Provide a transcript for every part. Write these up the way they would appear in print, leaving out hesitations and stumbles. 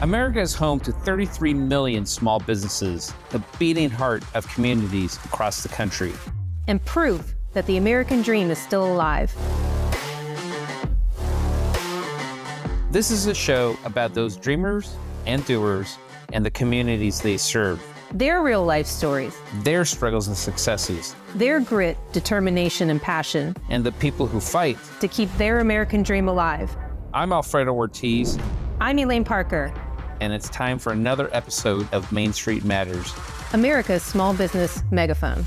America is home to 33 million small businesses, the beating heart of communities across the country. And proof that the American dream is still alive. This is a show about those dreamers and doers and the communities they serve. Their real life stories. Their struggles and successes. Their grit, determination, and passion. And the people who fight to keep their American dream alive. I'm Alfredo Ortiz. I'm Elaine Parker. And it's time for another episode of Main Street Matters, America's small business megaphone.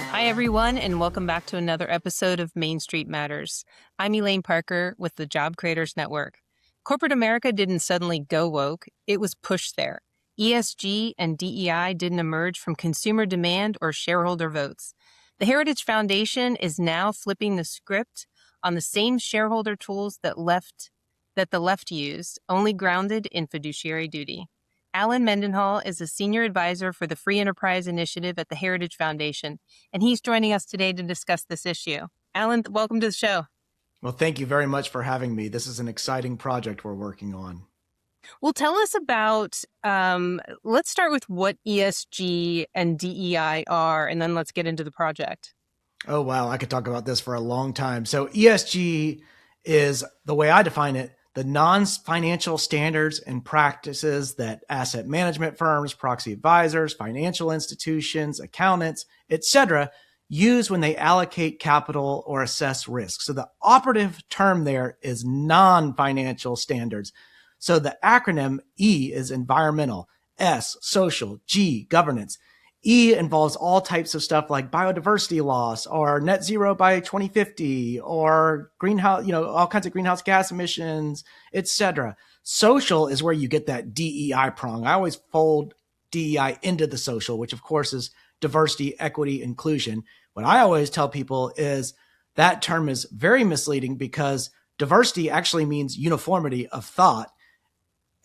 Hi, everyone, and welcome back to another episode of Main Street Matters. I'm Elaine Parker with the Job Creators Network. Corporate America didn't suddenly go woke. It was pushed there. ESG and DEI didn't emerge from consumer demand or shareholder votes. The Heritage Foundation is now flipping the script on the same shareholder tools that the left used, only grounded in fiduciary duty. Allen Mendenhall is a senior advisor for the Free Enterprise Initiative at the Heritage Foundation, and he's joining us today to discuss this issue. Allen, welcome to the show. Well, thank you very much for having me. This is an exciting project we're working on. Well, tell us about, let's start with what ESG and DEI are, and then let's get into the project. Oh, wow. I could talk about this for a long time. So ESG is, the way I define it, the non-financial standards and practices that asset management firms, proxy advisors, financial institutions, accountants, etc., use when they allocate capital or assess risk. So the operative term there is non-financial standards. So the acronym E is environmental, S, social, G, governance. E involves all types of stuff like biodiversity loss or net zero by 2050 or greenhouse, all kinds of greenhouse gas emissions, etc. Social is where you get that DEI prong. I always fold DEI into the social, which of course is diversity, equity, inclusion. What I always tell people is that term is very misleading because diversity actually means uniformity of thought.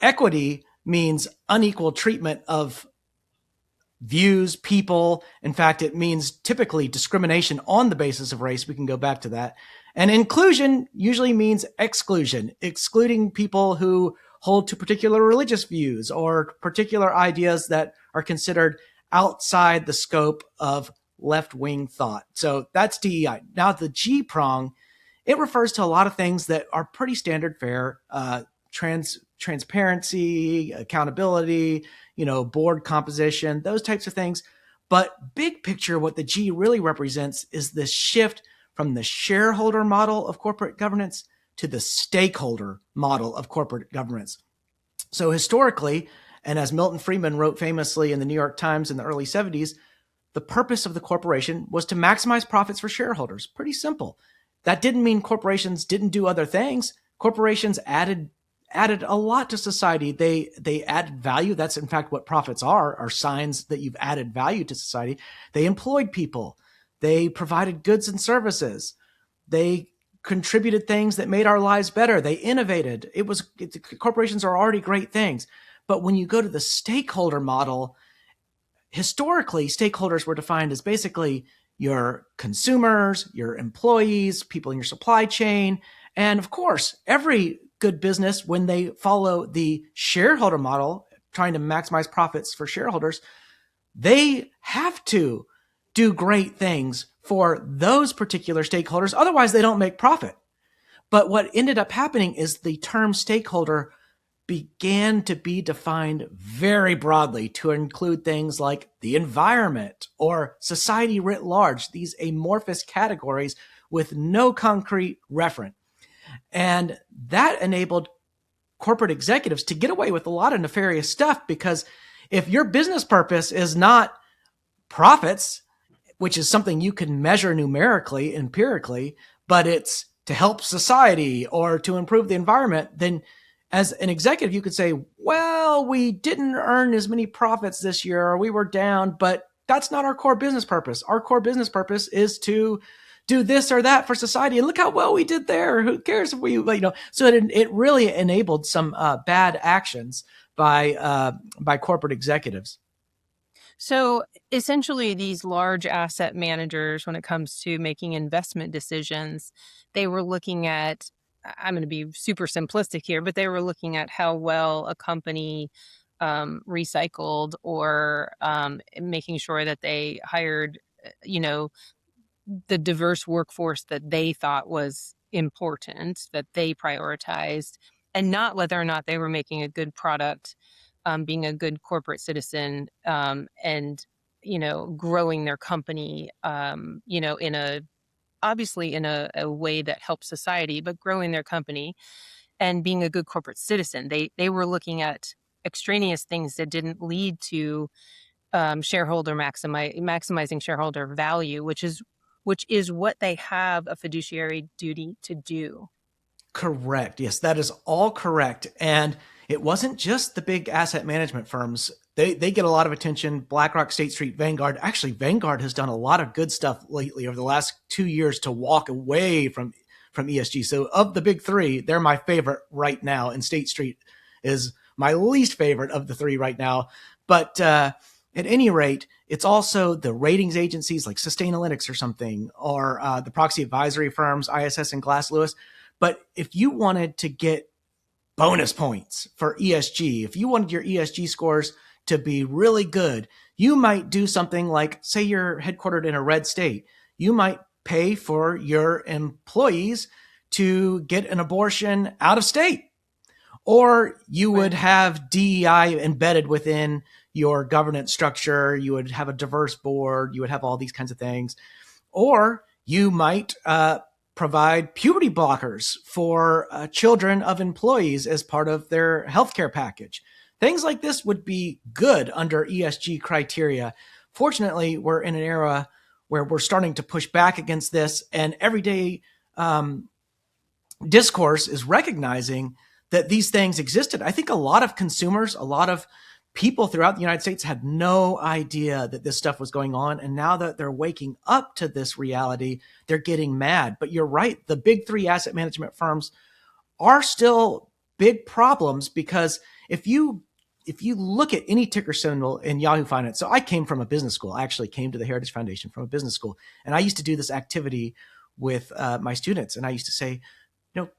Equity means unequal treatment of views, people. In fact, it means typically discrimination on the basis of race. We can go back to that. And inclusion usually means exclusion, excluding people who hold to particular religious views or particular ideas that are considered outside the scope of left-wing thought. So that's DEI. Now the G prong, it refers to a lot of things that are pretty standard fare, transparency, accountability, board composition, those types of things. But big picture, what the G really represents is the shift from the shareholder model of corporate governance to the stakeholder model of corporate governance. So historically, and as Milton Friedman wrote famously in the New York Times in the early 70s, the purpose of the corporation was to maximize profits for shareholders. Pretty simple. That didn't mean corporations didn't do other things. Corporations added a lot to society. They added value. That's in fact what profits are signs that you've added value to society. They employed people. They provided goods and services. They contributed things that made our lives better. They innovated. Corporations are already great things. But when you go to the stakeholder model, historically, stakeholders were defined as basically your consumers, your employees, people in your supply chain. And of course, every good business, when they follow the shareholder model, trying to maximize profits for shareholders, they have to do great things for those particular stakeholders. Otherwise, they don't make profit. But what ended up happening is the term stakeholder began to be defined very broadly to include things like the environment or society writ large, these amorphous categories with no concrete referent. And that enabled corporate executives to get away with a lot of nefarious stuff, because if your business purpose is not profits, which is something you can measure numerically, empirically, but it's to help society or to improve the environment, then as an executive, you could say, well, we didn't earn as many profits this year, or we were down, but that's not our core business purpose. Our core business purpose is to do this or that for society. And look how well we did there. Who cares if we, so it really enabled some bad actions by corporate executives. So essentially, these large asset managers, when it comes to making investment decisions, they were looking at I'm going to be super simplistic here, but they were looking at how well a company recycled, or making sure that they hired, the diverse workforce that they thought was important, that they prioritized, and not whether or not they were making a good product, being a good corporate citizen, and growing their company, in a obviously in a way that helps society, but growing their company and being a good corporate citizen. They were looking at extraneous things that didn't lead to maximizing shareholder value, which is what they have a fiduciary duty to do. Correct. Yes, that is all correct. And it wasn't just the big asset management firms. They get a lot of attention. BlackRock, State Street, Vanguard. Actually, Vanguard has done a lot of good stuff lately over the last 2 years to walk away from ESG. So of the big three, they're my favorite right now. And State Street is my least favorite of the three right now. But at any rate, it's also the ratings agencies like Sustainalytics or something, or the proxy advisory firms, ISS and Glass Lewis. But if you wanted to get bonus points for ESG, if you wanted your ESG scores to be really good, you might do something like, say you're headquartered in a red state, you might pay for your employees to get an abortion out of state. Or you would have DEI embedded within your governance structure. You would have a diverse board. You would have all these kinds of things. Or you might provide puberty blockers for children of employees as part of their healthcare package. Things like this would be good under ESG criteria. Fortunately, we're in an era where we're starting to push back against this, and everyday discourse is recognizing that these things existed. I think a lot of consumers, a lot of people throughout the United States had no idea that this stuff was going on. And now that they're waking up to this reality, they're getting mad. But you're right. The big three asset management firms are still big problems, because if you look at any ticker symbol in Yahoo Finance, so I came from a business school. I actually came to the Heritage Foundation from a business school. And I used to do this activity with my students. And I used to say,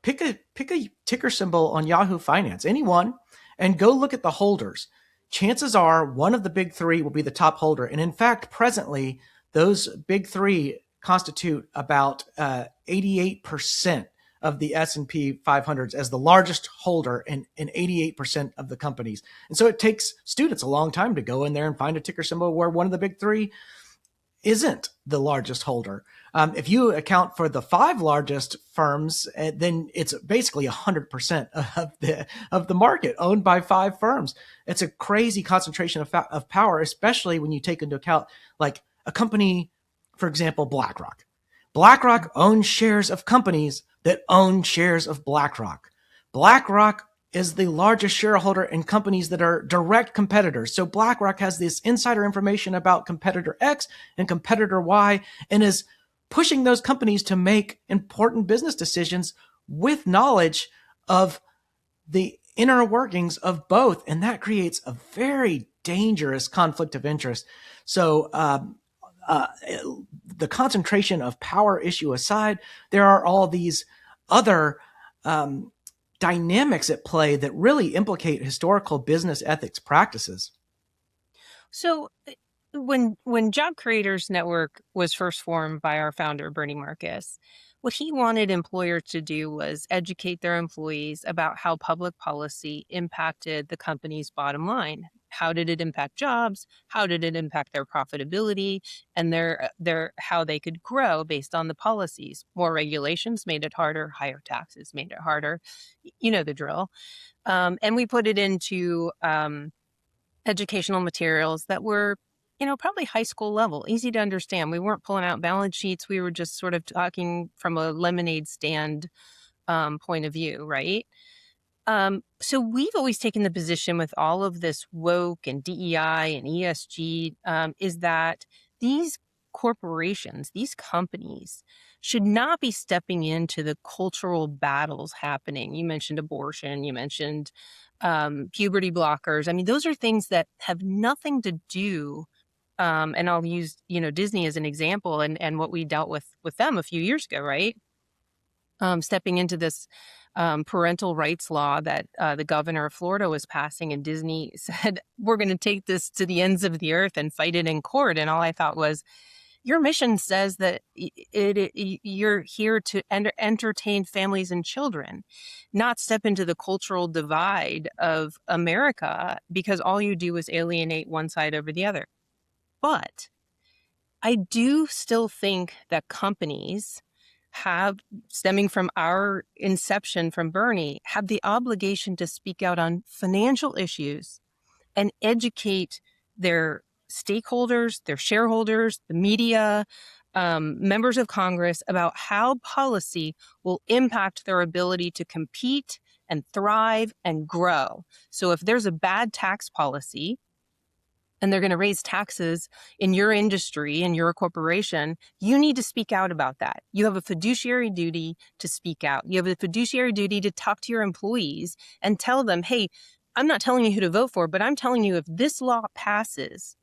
pick a ticker symbol on Yahoo Finance, anyone, and go look at the holders. Chances are one of the big three will be the top holder. And in fact, presently, those big three constitute about 88% of the S&P 500s as the largest holder in 88% of the companies. And so it takes students a long time to go in there and find a ticker symbol where one of the big three isn't the largest holder. If you account for the five largest firms, then it's basically 100% of the market owned by five firms. It's a crazy concentration of power, especially when you take into account like a company, for example, BlackRock. BlackRock owns shares of companies that own shares of BlackRock. BlackRock is the largest shareholder in companies that are direct competitors. So BlackRock has this insider information about competitor X and competitor Y, and is pushing those companies to make important business decisions with knowledge of the inner workings of both. And that creates a very dangerous conflict of interest. So the concentration of power issue aside, there are all these other dynamics at play that really implicate historical business ethics practices. So when Job Creators Network was first formed by our founder, Bernie Marcus, what he wanted employers to do was educate their employees about how public policy impacted the company's bottom line. How did it impact jobs? How did it impact their profitability and their how they could grow based on the policies? More regulations made it harder. Higher taxes made it harder. You know the drill. And we put it into educational materials that were, probably high school level, easy to understand. We weren't pulling out balance sheets. We were just sort of talking from a lemonade stand point of view, right? So we've always taken the position with all of this woke and DEI and ESG is that these corporations, these companies should not be stepping into the cultural battles happening. You mentioned abortion, you mentioned puberty blockers. I mean, those are things that have nothing to do. And I'll use, Disney as an example and what we dealt with them a few years ago, right? stepping into this parental rights law that the governor of Florida was passing, and Disney said, we're going to take this to the ends of the earth and fight it in court. And all I thought was, your mission says that you're here to entertain families and children, not step into the cultural divide of America, because all you do is alienate one side over the other. But I do still think that companies have, stemming from our inception from Bernie, have the obligation to speak out on financial issues and educate their stakeholders, their shareholders, the media, members of Congress about how policy will impact their ability to compete and thrive and grow. So if there's a bad tax policy and they're going to raise taxes in your industry, in your corporation, you need to speak out about that. You have a fiduciary duty to speak out. You have a fiduciary duty to talk to your employees and tell them, hey, I'm not telling you who to vote for, but I'm telling you if this law passes,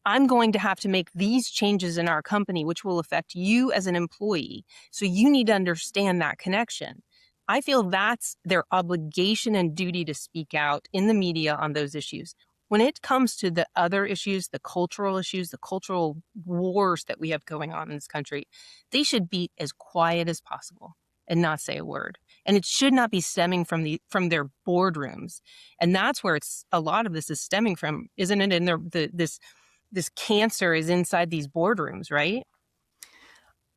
I'm going to have to make these changes in our company, which will affect you as an employee. So you need to understand that connection. I feel that's their obligation and duty to speak out in the media on those issues. When it comes to the other issues, the cultural wars that we have going on in this country, they should be as quiet as possible and not say a word. And it should not be stemming from their boardrooms. And that's where a lot of this is stemming from, isn't it? And this cancer is inside these boardrooms, right?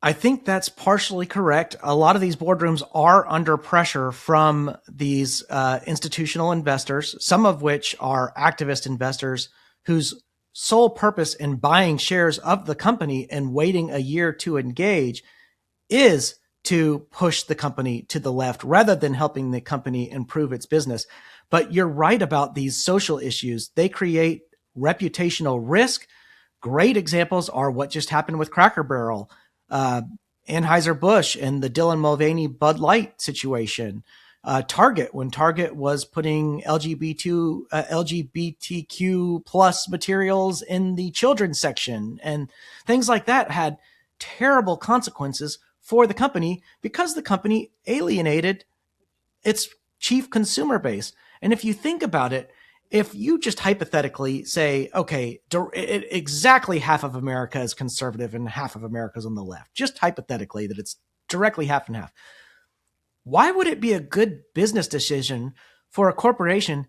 I think that's partially correct. A lot of these boardrooms are under pressure from these institutional investors, some of which are activist investors whose sole purpose in buying shares of the company and waiting a year to engage is to push the company to the left rather than helping the company improve its business. But you're right about these social issues. They create reputational risk. Great examples are what just happened with Cracker Barrel, Anheuser-Busch, and the Dylan Mulvaney Bud Light situation. Target, when Target was putting LGBTQ plus materials in the children's section, and things like that had terrible consequences for the company because the company alienated its chief consumer base. And if you think about it, if you just hypothetically say, okay, exactly half of America is conservative and half of America is on the left, just hypothetically that it's directly half and half, why would it be a good business decision for a corporation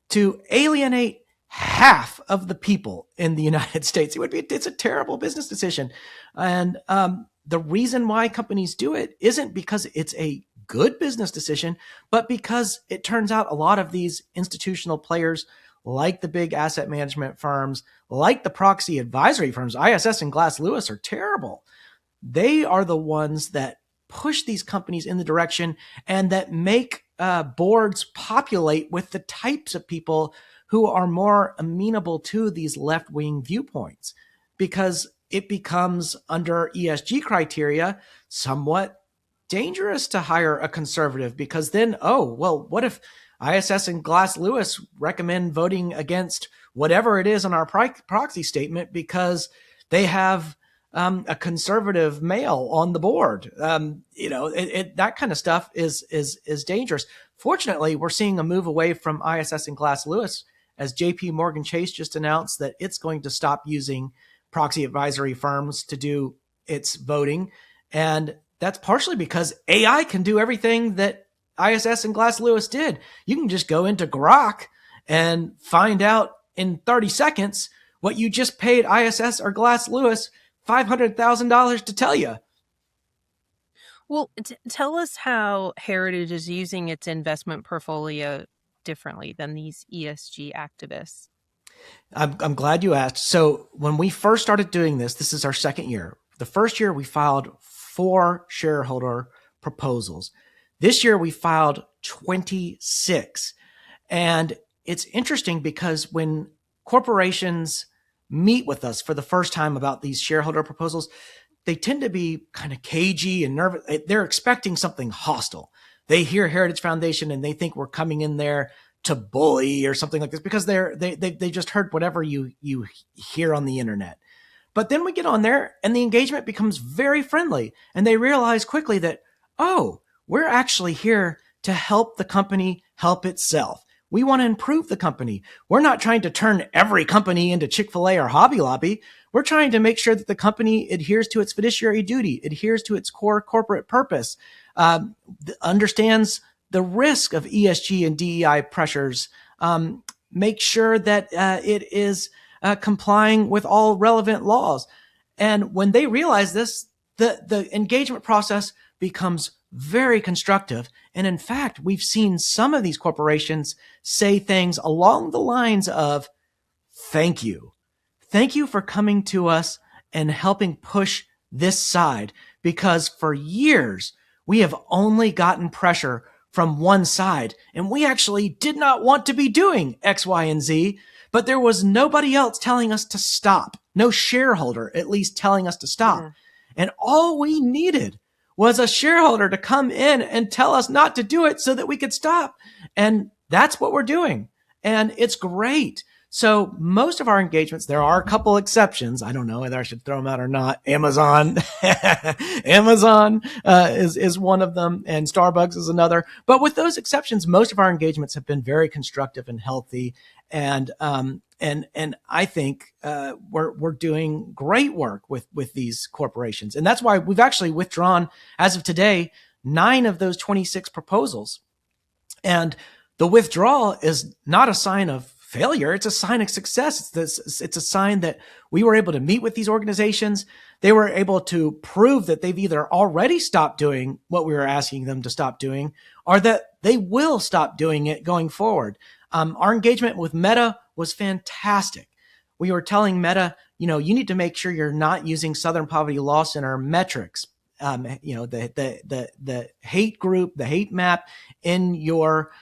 to alienate half of the people in the United States? It's a terrible business decision. And the reason why companies do it isn't because it's a good business decision, but because it turns out a lot of these institutional players, like the big asset management firms, like the proxy advisory firms, ISS and Glass Lewis, are terrible. They are the ones that push these companies in the direction and that make boards populate with the types of people who are more amenable to these left-wing viewpoints, because it becomes, under ESG criteria, somewhat dangerous to hire a conservative, because then, what if ISS and Glass Lewis recommend voting against whatever it is on our proxy statement because they have a conservative male on the board? That kind of stuff is dangerous. Fortunately, we're seeing a move away from ISS and Glass Lewis, as JP Morgan Chase just announced that it's going to stop using proxy advisory firms to do its voting. And that's partially because AI can do everything that ISS and Glass Lewis did. You can just go into Grok and find out in 30 seconds what you just paid ISS or Glass Lewis $500,000 to tell you. Well, tell us how Heritage is using its investment portfolio differently than these ESG activists. I'm glad you asked. So when we first started doing this is our second year. The first year we filed 4 shareholder proposals. This year we filed 26. And it's interesting because when corporations meet with us for the first time about these shareholder proposals, they tend to be kind of cagey and nervous. They're expecting something hostile. They hear Heritage Foundation and they think we're coming in there to bully or something like this because they just heard whatever you hear on the internet. But then we get on there and the engagement becomes very friendly, and they realize quickly that, we're actually here to help the company help itself. We want to improve the company. We're not trying to turn every company into Chick-fil-A or Hobby Lobby. We're trying to make sure that the company adheres to its fiduciary duty, adheres to its core corporate purpose, understands the risk of ESG and DEI pressures, make sure that it is complying with all relevant laws. And when they realize this, the engagement process becomes very constructive. And in fact, we've seen some of these corporations say things along the lines of, thank you. Thank you for coming to us and helping push this side, because for years, we have only gotten pressure from one side, and we actually did not want to be doing X, Y, and Z, but there was nobody else telling us to stop. No shareholder, at least, telling us to stop. Mm-hmm. And all we needed was a shareholder to come in and tell us not to do it so that we could stop. And that's what we're doing. And it's great. So most of our engagements, there are a couple exceptions. I don't know whether I should throw them out or not. Amazon, Amazon is one of them, and Starbucks is another. But with those exceptions, most of our engagements have been very constructive and healthy. And I think we're doing great work with these corporations. And that's why we've actually withdrawn, as of today, 9 of those 26 proposals. And the withdrawal is not a sign of failure. It's a sign of success. It's a sign that we were able to meet with these organizations. They were able to prove that they've either already stopped doing what we were asking them to stop doing, or that they will stop doing it going forward. Our engagement with Meta was fantastic. We were telling Meta, you need to make sure you're not using Southern Poverty Law Center metrics, the hate group, the hate map in your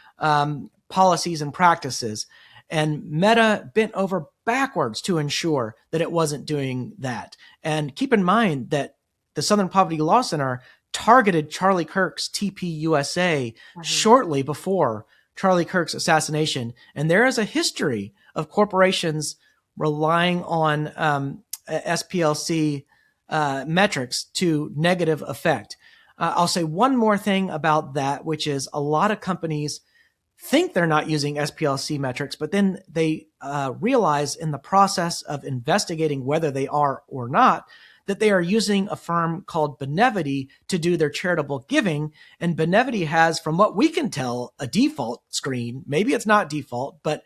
policies and practices. And Meta bent over backwards to ensure that it wasn't doing that. And keep in mind that the Southern Poverty Law Center targeted Charlie Kirk's TPUSA shortly before Charlie Kirk's assassination. And there is a history of corporations relying on SPLC metrics to negative effect. I'll say one more thing about that, which is a lot of companies think they're not using SPLC metrics, but then they realize in the process of investigating whether they are or not, that they are using a firm called Benevity to do their charitable giving. And Benevity has, from what we can tell, a default screen. Maybe it's not default, but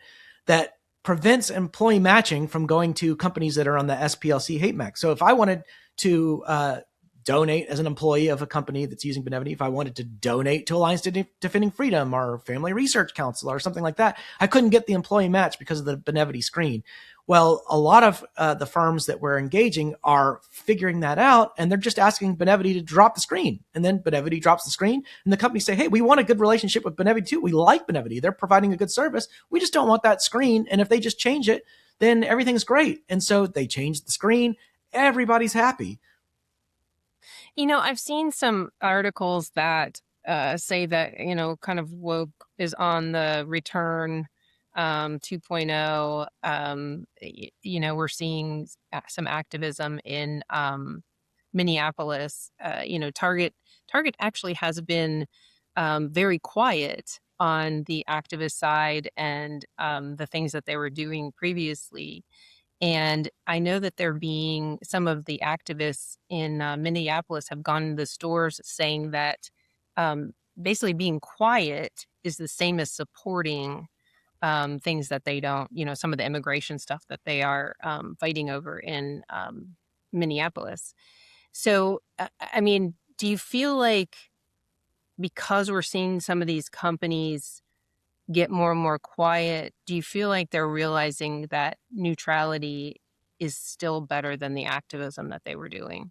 that prevents employee matching from going to companies that are on the SPLC hate map. So if I wanted to donate as an employee of a company that's using Benevity, if I wanted to donate to Alliance Defending Freedom or Family Research Council or something like that, I couldn't get the employee match because of the Benevity screen. Well, a lot of the firms that we're engaging are figuring that out, and they're just asking Benevity to drop the screen. And then Benevity drops the screen, and the companies say, hey, we want a good relationship with Benevity too. We like Benevity. They're providing a good service. We just don't want that screen. And if they just change it, then everything's great. And so they change the screen. Everybody's happy. I've seen some articles that say that, kind of woke is on the return 2.0. We're seeing some activism in Minneapolis. Target actually has been very quiet on the activist side and the things that they were doing previously. And I know that some of the activists in Minneapolis have gone to the stores saying that basically being quiet is the same as supporting things that they don't, some of the immigration stuff that they are fighting over in Minneapolis. So, do you feel like because we're seeing some of these companies get more and more quiet, do you feel like they're realizing that neutrality is still better than the activism that they were doing?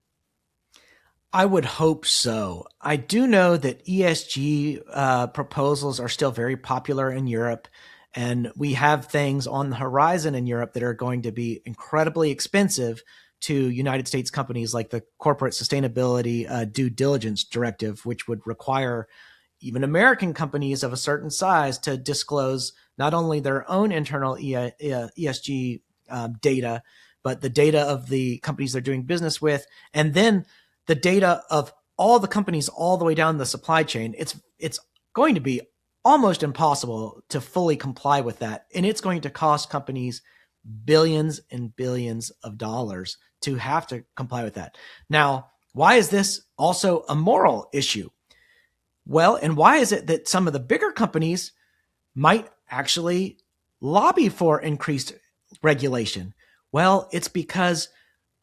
I would hope so. I do know that ESG proposals are still very popular in Europe, and we have things on the horizon in Europe that are going to be incredibly expensive to United States companies, like the Corporate Sustainability Due Diligence Directive, which would require even American companies of a certain size to disclose not only their own internal ESG data, but the data of the companies they're doing business with, and then the data of all the companies all the way down the supply chain, it's going to be almost impossible to fully comply with that. And it's going to cost companies billions and billions of dollars to have to comply with that. Now, why is this also a moral issue? Well, and why is it that some of the bigger companies might actually lobby for increased regulation? Well, it's because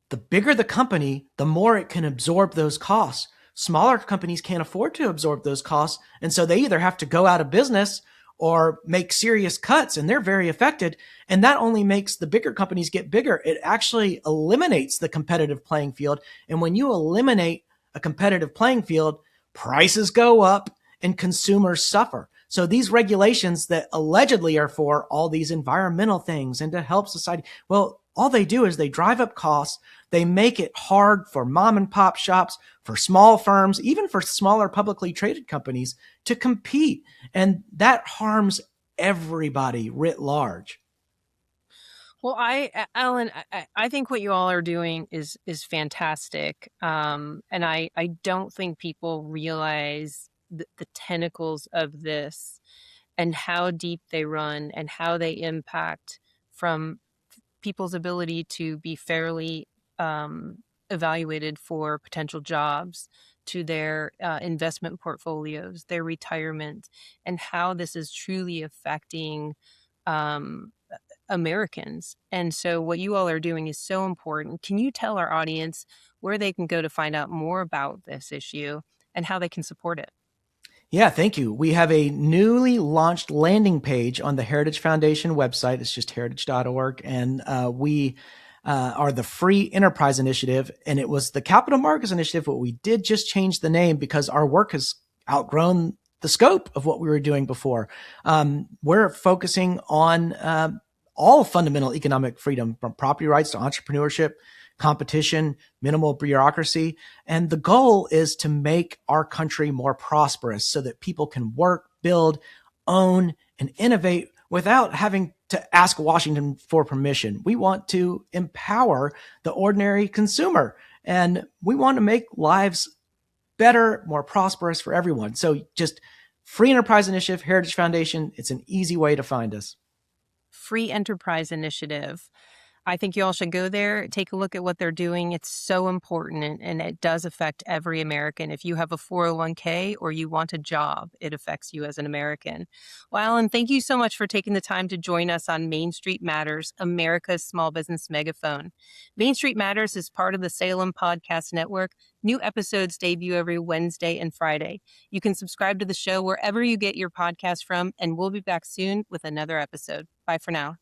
the bigger the company, the more it can absorb those costs. Smaller companies can't afford to absorb those costs. And so they either have to go out of business or make serious cuts, and they're very affected. And that only makes the bigger companies get bigger. It actually eliminates the competitive playing field. And when you eliminate a competitive playing field, prices go up and consumers suffer. So these regulations that allegedly are for all these environmental things and to help society, well, all they do is they drive up costs. They make it hard for mom and pop shops, for small firms, even for smaller publicly traded companies to compete. And that harms everybody writ large. Well, Alan, I think what you all are doing is fantastic, and I don't think people realize the tentacles of this and how deep they run and how they impact from people's ability to be fairly evaluated for potential jobs, to their investment portfolios, their retirement, and how this is truly affecting Americans. And so what you all are doing is so important. Can you tell our audience where they can go to find out more about this issue and how they can support it? Yeah, thank you. We have a newly launched landing page on the Heritage Foundation website. It's just heritage.org. And we are the Free Enterprise Initiative. And it was the Capital Markets Initiative, but we did just change the name because our work has outgrown the scope of what we were doing before. We're focusing on all fundamental economic freedom, from property rights to entrepreneurship, competition, minimal bureaucracy. And the goal is to make our country more prosperous so that people can work, build, own, and innovate without having to ask Washington for permission. We want to empower the ordinary consumer, and we want to make lives better, more prosperous for everyone. So just Free Enterprise Initiative, Heritage Foundation. It's an easy way to find us. Free Enterprise Initiative. I think you all should go there, take a look at what they're doing. It's so important, and it does affect every American. If you have a 401k or you want a job, it affects you as an American. Well, Alan, thank you so much for taking the time to join us on Main Street Matters, America's small business megaphone. Main Street Matters is part of the Salem Podcast Network. New episodes debut every Wednesday and Friday. You can subscribe to the show wherever you get your podcast from, and we'll be back soon with another episode. Bye for now.